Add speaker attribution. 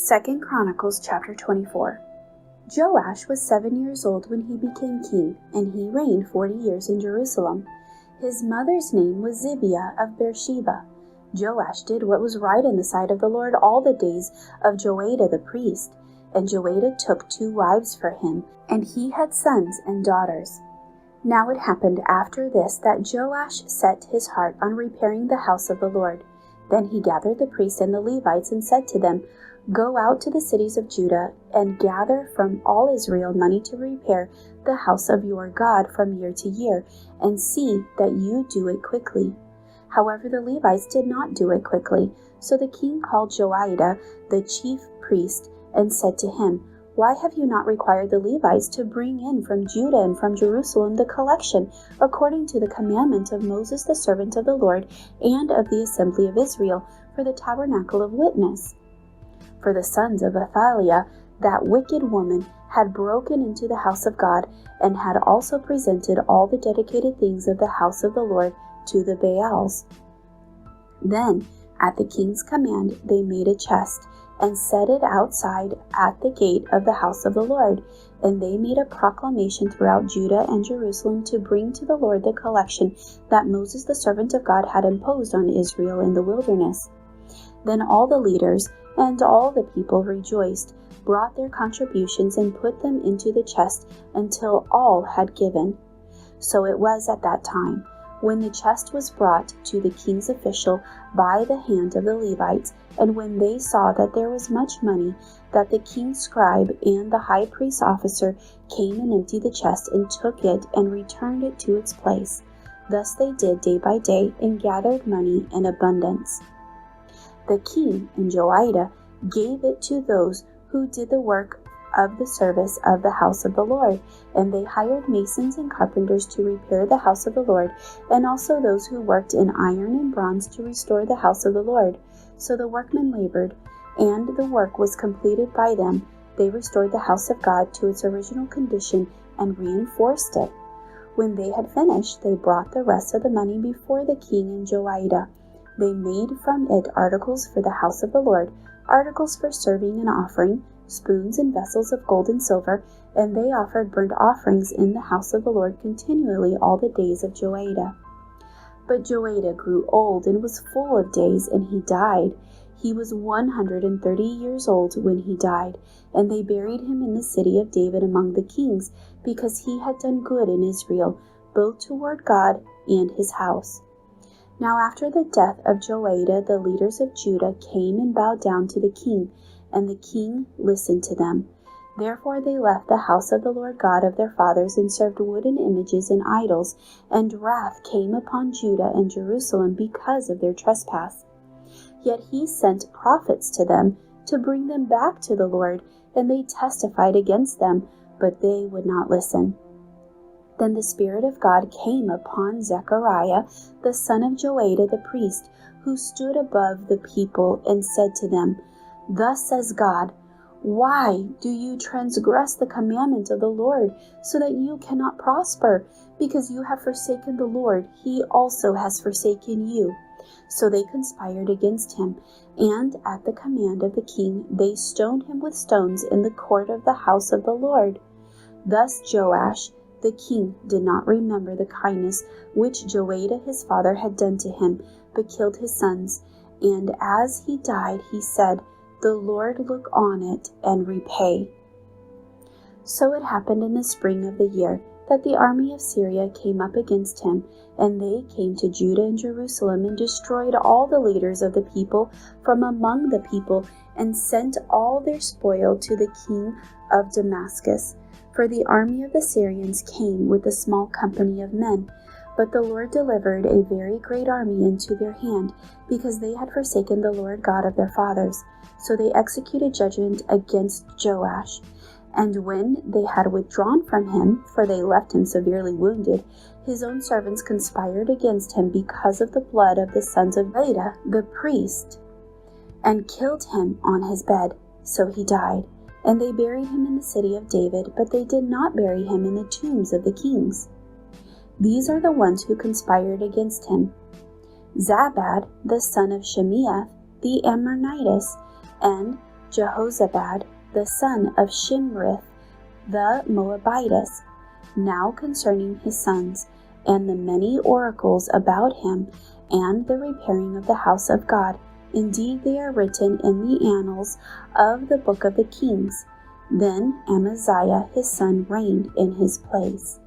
Speaker 1: 2 Chronicles chapter 24. Joash was 7 years old when he became king, and he reigned 40 years in Jerusalem. His mother's name was Zibiah of Beersheba. Joash did what was right in the sight of the Lord all the days of Joiada the priest, and Joiada took 2 wives for him, and he had sons and daughters. Now it happened after this that Joash set his heart on repairing the house of the Lord. Then he gathered the priests and the Levites and said to them, "Go out to the cities of Judah and gather from all Israel money to repair the house of your God from year to year, and see that you do it quickly." However, the Levites did not do it quickly. So the king called Joiada, the chief priest, and said to him, "Why have you not required the Levites to bring in from Judah and from Jerusalem the collection, according to the commandment of Moses the servant of the Lord, and of the assembly of Israel, for the tabernacle of witness?" For the sons of Athaliah, that wicked woman, had broken into the house of God, and had also presented all the dedicated things of the house of the Lord to the Baals. Then, at the king's command, they made a chest, and set it outside at the gate of the house of the Lord. And they made a proclamation throughout Judah and Jerusalem to bring to the Lord the collection that Moses the servant of God had imposed on Israel in the wilderness. Then all the leaders and all the people rejoiced, brought their contributions, and put them into the chest until all had given. So it was at that time, when the chest was brought to the king's official by the hand of the Levites, and when they saw that there was much money, that the king's scribe and the high priest's officer came and emptied the chest and took it and returned it to its place. Thus they did day by day, and gathered money in abundance. The king and Joiada gave it to those who did the work of the service of the house of the Lord, and they hired masons and carpenters to repair the house of the Lord, and also those who worked in iron and bronze to restore the house of the Lord. So the workmen labored, and the work was completed by them. They restored the house of God to its original condition and reinforced it. When they had finished, they brought the rest of the money before the king and Joiada. They made from it articles for the house of the Lord, articles for serving and offering, spoons and vessels of gold and silver, and they offered burnt offerings in the house of the Lord continually all the days of Joiada. But Joiada grew old and was full of days, and he died. He was 130 years old when he died, and they buried him in the city of David among the kings, because he had done good in Israel, both toward God and his house. Now after the death of Joiada, the leaders of Judah came and bowed down to the king, and the king listened to them. Therefore they left the house of the Lord God of their fathers, and served wooden images and idols, and wrath came upon Judah and Jerusalem because of their trespass. Yet he sent prophets to them to bring them back to the Lord, and they testified against them, but they would not listen. Then the Spirit of God came upon Zechariah, the son of Joiada the priest, who stood above the people, and said to them, "Thus says God, why do you transgress the commandment of the Lord, so that you cannot prosper? Because you have forsaken the Lord, he also has forsaken you." So they conspired against him, and at the command of the king they stoned him with stones in the court of the house of the Lord. Thus Joash the king did not remember the kindness which Joiada his father had done to him, but killed his sons. And as he died, he said, "The Lord look on it and repay." So it happened in the spring of the year that the army of Syria came up against him, and they came to Judah and Jerusalem, and destroyed all the leaders of the people from among the people, and sent all their spoil to the king of Damascus. For the army of the Syrians came with a small company of men, but the Lord delivered a very great army into their hand, because they had forsaken the Lord God of their fathers. So they executed judgment against Joash. And when they had withdrawn from him, for they left him severely wounded, his own servants conspired against him because of the blood of the sons of Joiada the priest, and killed him on his bed. So he died. And they buried him in the city of David, but they did not bury him in the tombs of the kings. These are the ones who conspired against him: Zabad, the son of Shemiah, the Ammonitess, and Jehozabad, the son of Shimrith the Moabitess. Now concerning his sons, and the many oracles about him, and the repairing of the house of God, indeed they are written in the annals of the book of the kings. Then Amaziah his son reigned in his place.